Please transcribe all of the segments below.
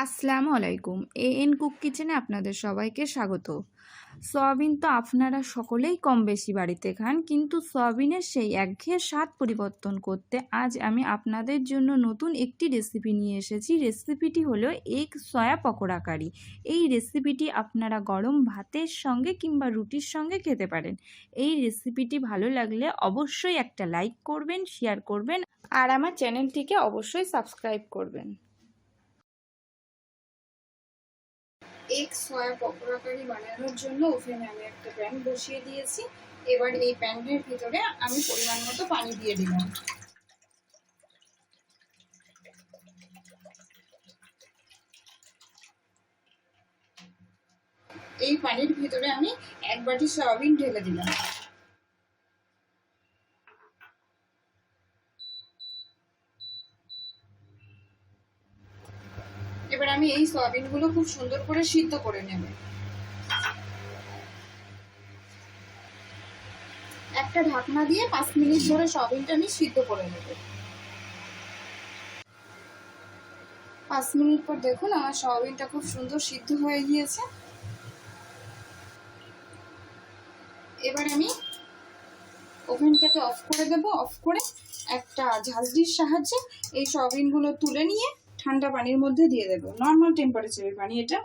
আসসালামু আলাইকুম। AN cook কিচেনে আপনাদের সবাইকে স্বাগত। সয়াবিন তো আপনারা সকলেই কম বেশি বাড়িতে খান, কিন্তু সয়াবিনের সেই একঘেয়ে স্বাদ পরিবর্তন করতে আজ আমি আপনাদের জন্য নতুন একটি রেসিপি নিয়ে এসেছি। রেসিপিটি হলো এগ সয়া পকোড়া কারি। এই রেসিপিটি আপনারা গরম ভাতের সঙ্গে কিংবা রুটির সঙ্গে খেতে পারেন। এই রেসিপিটি ভালো লাগলে অবশ্যই একটা লাইক করবেন, শেয়ার করবেন আর আমার চ্যানেলটিকে অবশ্যই সাবস্ক্রাইব করবেন। এগ সয়া পকোড়া কারি বানানোর জন্য ওভেনে আমি একটা প্যান বসিয়ে দিয়েছি। এবার এই প্যানের ভিতরে আমি পরিমাণ মতো পানি দিয়ে দিলাম। এই পানির ভিতরে আমি 1 বাটি সয়াবিন ঢেলে দিলাম। এবার আমি এই সয়াবিনগুলো খুব সুন্দর করে সিদ্ধ করে নেব। একটা ঢাকনা দিয়ে 5 মিনিট ধরে সয়াবিনটা আমি সিদ্ধ করে নেব। 5 মিনিট পর দেখুন আমার সয়াবিনটা খুব সুন্দর সিদ্ধ হয়ে গিয়েছে। এবার আমি ওভেনটাকে অফ করে দেব। অফ করে একটা ঝাঁঝরির সাহায্যে এই সয়াবিনগুলো তুলে নিয়ে ঠান্ডা পানির মধ্যে দিয়ে দেব। নর্মাল টেম্পারেচারের পানি এটা।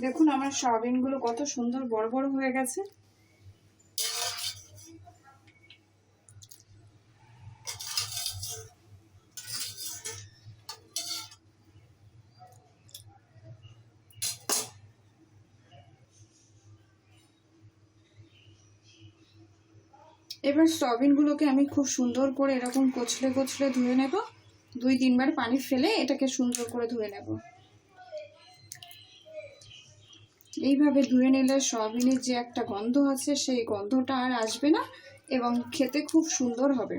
দেখুন আমার সয়াবিনগুলো কত সুন্দর বড় বড় হয়ে গেছে। এবার সয়াবিনগুলোকে আমি খুব সুন্দর করে এরকম কচলে কচলে ধুয়ে নেব। 2-3 বার পানি ফেলে এটাকে সুন্দর করে ধুয়ে নেব। এইভাবে ধুয়ে নিলে সয়াবিনের যে একটা গন্ধ আছে সেই গন্ধটা আর আসবে না এবং খেতে খুব সুন্দর হবে,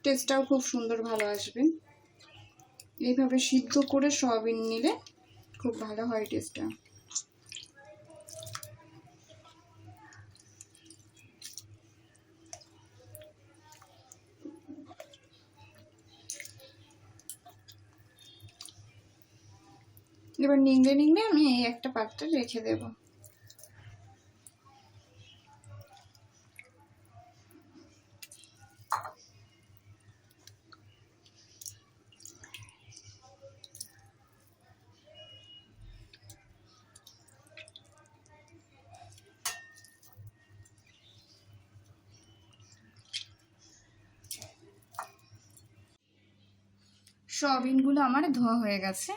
টেস্টটাও খুব সুন্দর ভালো আসবে। এইভাবে সিদ্ধ করে সয়াবিন নিলে খুব ভালো হয় টেস্টটা। এবার নিংড়ে নিংড়ে আমি এই একটা পাত্রে রেখে দেব। সয়াবিনগুলো আমার ধোয়া হয়ে গেছে।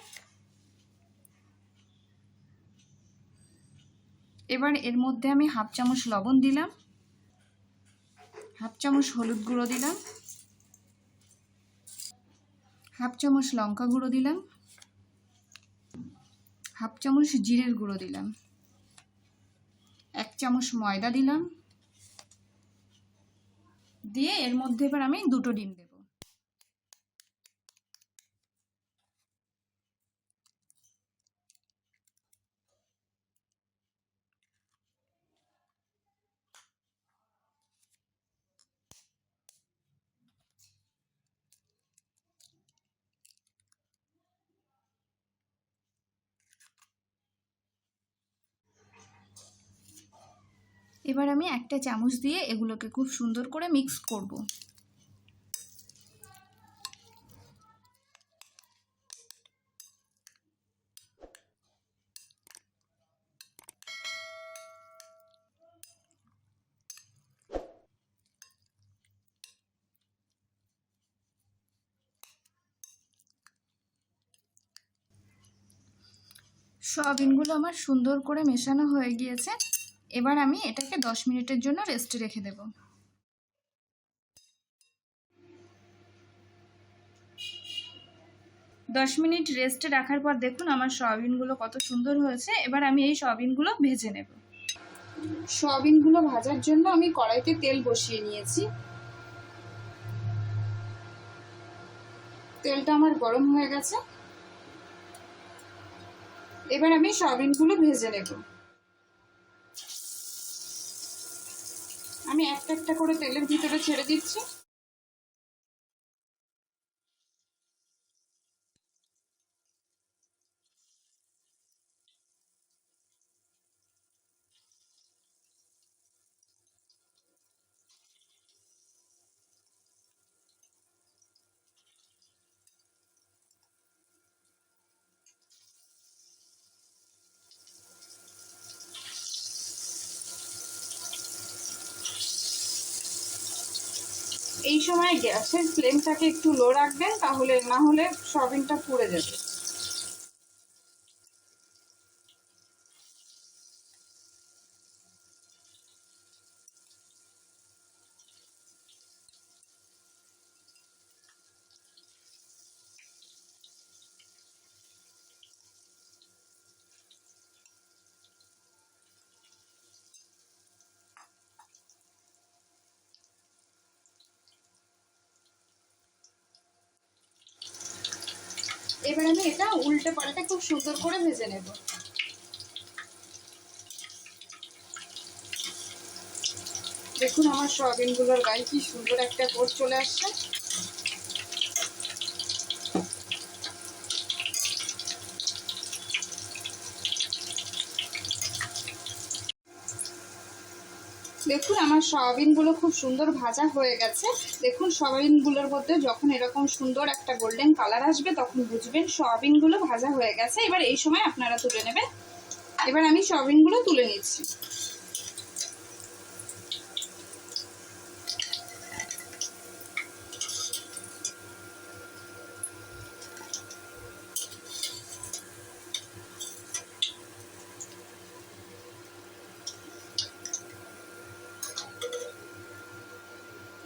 এবার এর মধ্যে আমি 1/2 চামচ লবণ দিলাম, 1/2 চামচ হলুদ গুঁড়ো দিলাম, 1/2 চামচ লঙ্কা গুঁড়ো দিলাম, 1/2 চামচ জিরের গুঁড়ো দিলাম, 1 চামচ ময়দা দিলাম, দিয়ে এর মধ্যে এবার আমি 2টো ডিম দেব। এবার আমি একটা চামচ দিয়ে এগুলোকে খুব সুন্দর করে মিক্স করব। সয়াবিনগুলো আমার সুন্দর করে মেশানো হয়ে গিয়েছে। এবার আমি এটাকে 10 মিনিটের জন্য রেস্টে রেখে দেব। 10 মিনিট রেস্টে রাখার পর দেখুন আমার সয়াবিনগুলো কত সুন্দর হয়েছে। এবার আমি এই সয়াবিনগুলো ভেজে নেব। সয়াবিনগুলো ভাজার জন্য আমি কড়াইতে তেল বসিয়ে নিয়েছি। তেলটা আমার গরম হয়ে গেছে। এবার আমি সয়াবিনগুলো ভেজে নেব। আমি একটা একটা করে তেলের ভিতরে ছেড়ে দিচ্ছি। এই সময় গ্যাসের ফ্লেমটাকে একটু লো রাখবেন, তাহলে না হলে সয়াবিনটা পুড়ে যাবে। এবার আমি এটা উল্টে পাল্টে খুব সুন্দর করে ভেজে নেব। দেখুন আমার সয়াবিনগুলোর গায়ে কি সুন্দর একটা কোট চলে আসছে। দেখুন আমার সয়াবিনগুলো খুব সুন্দর ভাজা হয়ে গেছে। দেখুন সয়াবিনগুলোর মধ্যে যখন এরকম সুন্দর একটা গোল্ডেন কালার আসবে তখন বুঝবেন সয়াবিনগুলো ভাজা হয়ে গেছে। এবার এই সময় আপনারা তুলে নেবেন। এবার আমি সয়াবিনগুলো তুলে নিচ্ছি।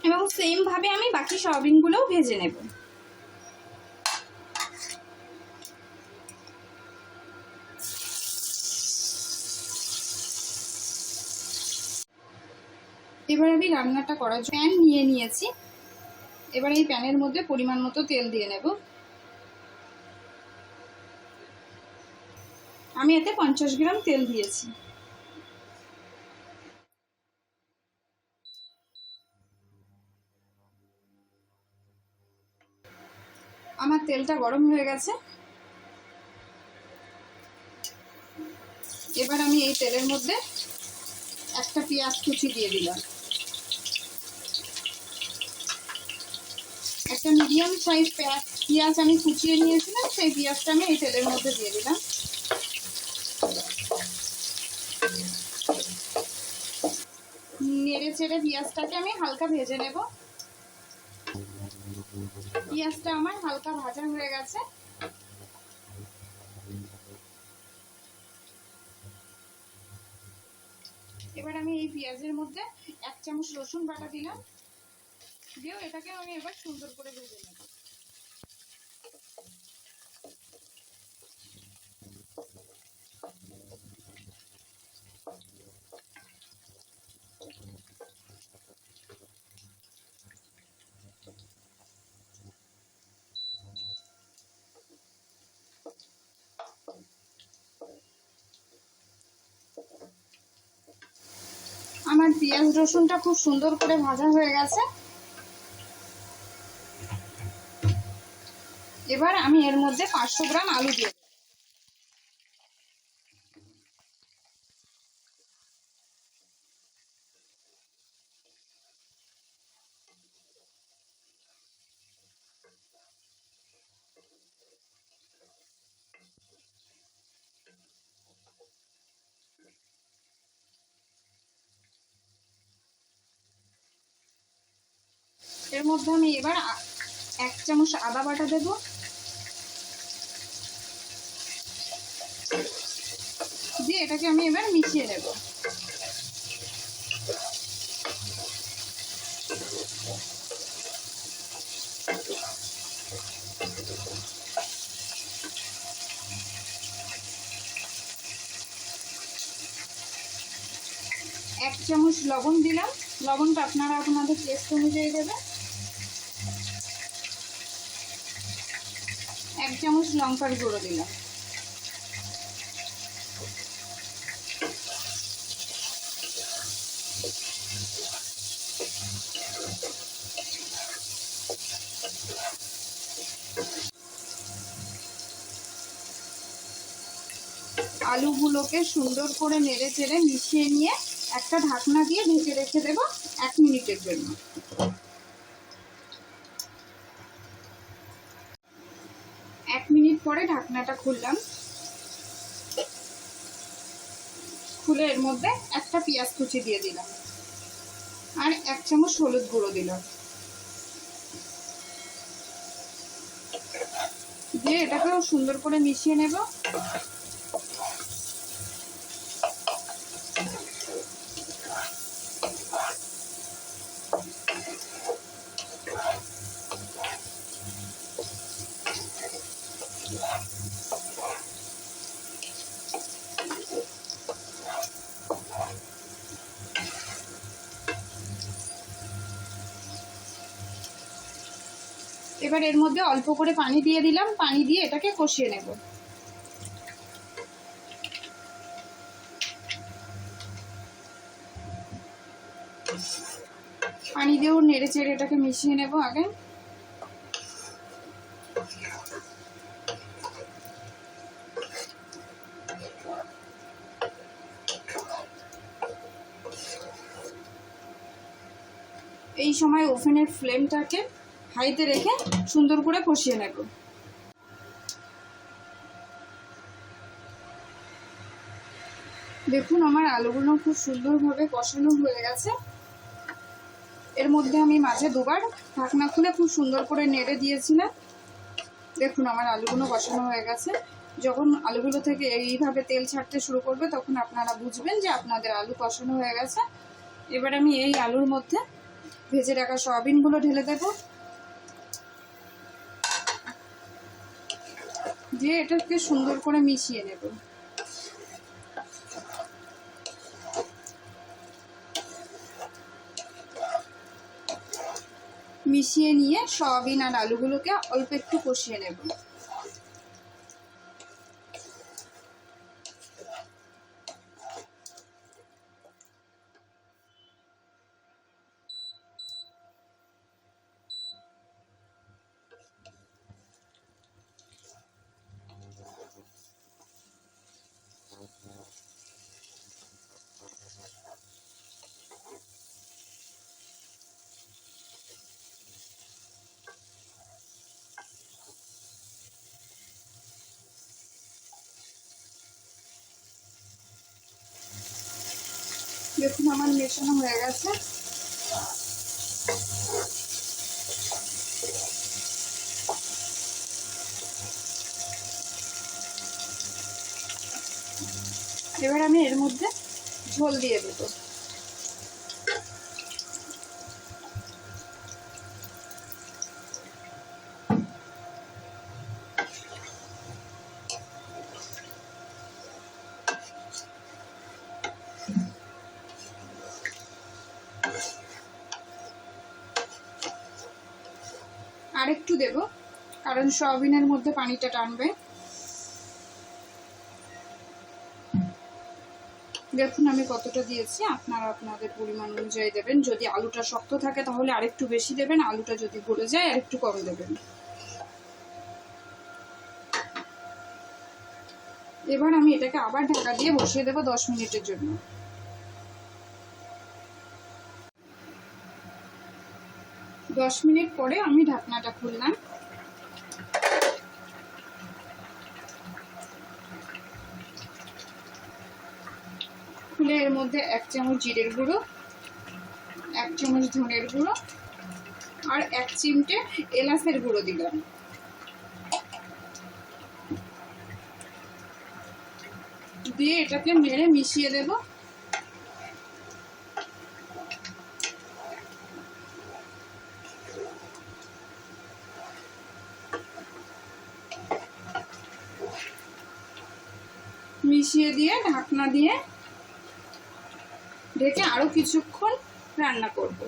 এবং সেম ভাবে আমি বাকি সয়াবিনগুলোও ভেজে নেব। এবার আমি রান্নাটা করার জন্য প্যান নিয়ে নিয়েছি। এবার এই প্যানের মধ্যে পরিমাণ মতো তেল দিয়ে নেব। আমি এতে 50 গ্রাম তেল দিয়েছি। আমার তেলটা গরম হয়ে গেছে। এবার আমি এই তেলের মধ্যে একটা পেঁয়াজ কুচি দিয়ে দিলাম। একটা মিডিয়াম সাইজ পেঁয়াজ আমি কুচিয়ে নিয়েছিলাম, সেই পেঁয়াজটা আমি এই তেলের মধ্যে দিয়ে দিলাম। নেড়ে চেড়ে পেঁয়াজটাকে আমি হালকা ভেজে নেব। পেঁয়াজটা আমার হালকা ভাজা হয়ে গেছে। এবার আমি এই পেঁয়াজের মধ্যে 1 চামচ রসুন বাটা দিলাম, দিয়েও এটাকে আমি এবার সুন্দর করে ভেজে নেব। আমার পেঁয়াজ রসুনটা খুব সুন্দর করে ভাজা হয়ে গেছে। এবার আমি এর মধ্যে 500 গ্রাম আলু দিয়ে দেব। এর মধ্যে আমি এবার 1 চামচ আদা বাটা দেব। দিয়ে এটাকে আমি এবার মিশিয়ে নেব। এক চামচ লবণ দিলাম। লবণটা আপনারা আপনাদের টেস্ট অনুযায়ী দেবেন। 1 চামচ লঙ্কার গুঁড়ো দিলাম। আলুগুলোকে সুন্দর করে নেড়ে চেড়ে মিশিয়ে নিয়ে একটা ঢাকনা দিয়ে ঢেকে রেখে দেব 1 মিনিটের জন্য। 1 মিনিট পরে ঢাকনাটা খুললাম। খুলে এর মধ্যে একটা পেঁয়াজ কুচি দিয়ে দিলাম আর 1 চামচ হলুদ গুঁড়ো দিলাম। দিয়ে এটাকেও সুন্দর করে মিশিয়ে নেব। এবার এর মধ্যে অল্প করে পানি দিয়ে দিলাম, পানি দিয়ে এটাকে কষিয়ে নেব। পানি দিয়েও নেড়ে চেড়ে এটাকে মিশিয়ে নেব আগে। এই সময় ওভেনের ফ্লেমটাকে হাইতে রেখে সুন্দর করে কষিয়ে নেব। দেখুন আমার আলুগুলো খুব সুন্দরভাবে কষানো হয়ে গেছে। এর মধ্যে আমি মাঝে দুবার ঢাকনা খুলে খুব সুন্দর করে নেড়ে দিয়েছিলাম। দেখুন আমার আলুগুলো কষানো হয়ে গেছে। যখন আলুগুলো থেকে এইভাবে তেল ছাড়তে শুরু করবে তখন আপনারা বুঝবেন যে আপনাদের আলু কষানো হয়ে গেছে। এবার আমি এই আলুর মধ্যে ভেজে রাখা সয়াবিনগুলো ঢেলে দেব, দিয়ে এটাকে সুন্দর করে মিশিয়ে নেব। মিশিয়ে নিয়ে সয়াবিন আর আলুগুলোকে অল্প একটু কষিয়ে নেব। দেখুন আমার মেশানো হয়ে গেছে। এবার আমি এর মধ্যে ঝোল দিয়ে দেব। আরেকটু দেব কারণ সয়াবিনের মধ্যে পানিটা টানবে। দেখুন আমি কতটা দিয়েছি, আপনারা আপনাদের পরিমাণ অনুযায়ী দেবেন। যদি আলুটা শক্ত থাকে তাহলে আরেকটু বেশি দেবেন, আলুটা যদি গলে যায় আরেকটু কম দেবেন। এবার আমি এটাকে আবার ঢাকা দিয়ে বসিয়ে দেব 10 মিনিটের জন্য। 10 মিনিট পরে আমি ঢাকনাটা খুললাম। খুলে এর মধ্যে 1 চামচ জিরের গুঁড়ো, 1 চামচ ধনের গুঁড়ো আর 1 চিমটে এলাচের গুঁড়ো দিলাম। দিয়ে এটাকে নেড়ে মিশিয়ে দেব। মিশিয়ে দিয়ে ঢাকনা দিয়ে ঢেকে আরো কিছুক্ষণ রান্না করব।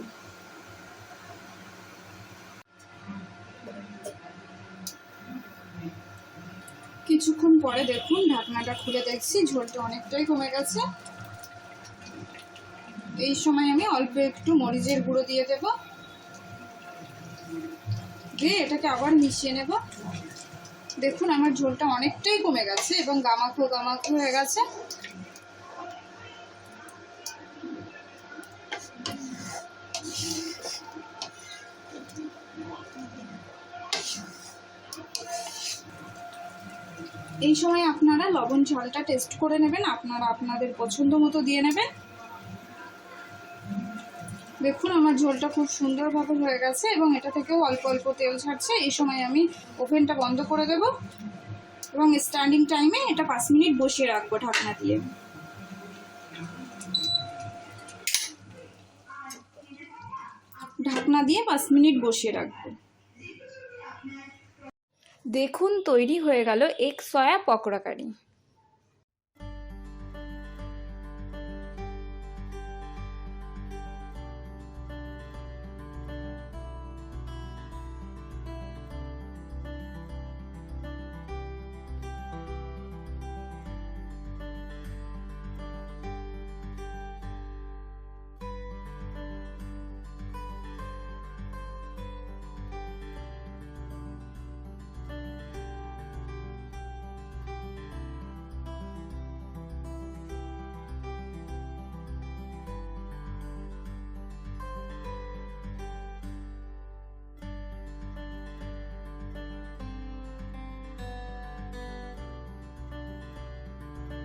কিছুক্ষণ পরে দেখুন ঢাকনাটা খুলে দেখছি ঝোলটা অনেকটাই কমে গেছে। এই সময় আমি অল্প একটু মরিচের গুঁড়ো দিয়ে দেব, দিয়ে এটাকে আবার মিশিয়ে নেব। দেখুন আমার ঝোলটা অনেকটাই কমে গেছে এবং গামাখো গামাখো হয়ে গেছে। এই সময় আপনারা লবণ ঝালটা টেস্ট করে নেবেন, আপনারা আপনাদের পছন্দ মতো দিয়ে নেবেন। দেখুন আমার ঝোলটা খুব সুন্দরভাবে হয়ে গেছে এবং এটা থেকেও অল্প অল্প তেল ছাড়ছে। এই সময় আমি ওভেনটা বন্ধ করে দেব এবং স্ট্যান্ডিং টাইমে এটা 5 মিনিট বসিয়ে রাখবো ঢাকনা দিয়ে। ঢাকনা দিয়ে 5 মিনিট বসিয়ে রাখবো। দেখুন তৈরি হয়ে গেল এগ সয়া পকোড়া কারি।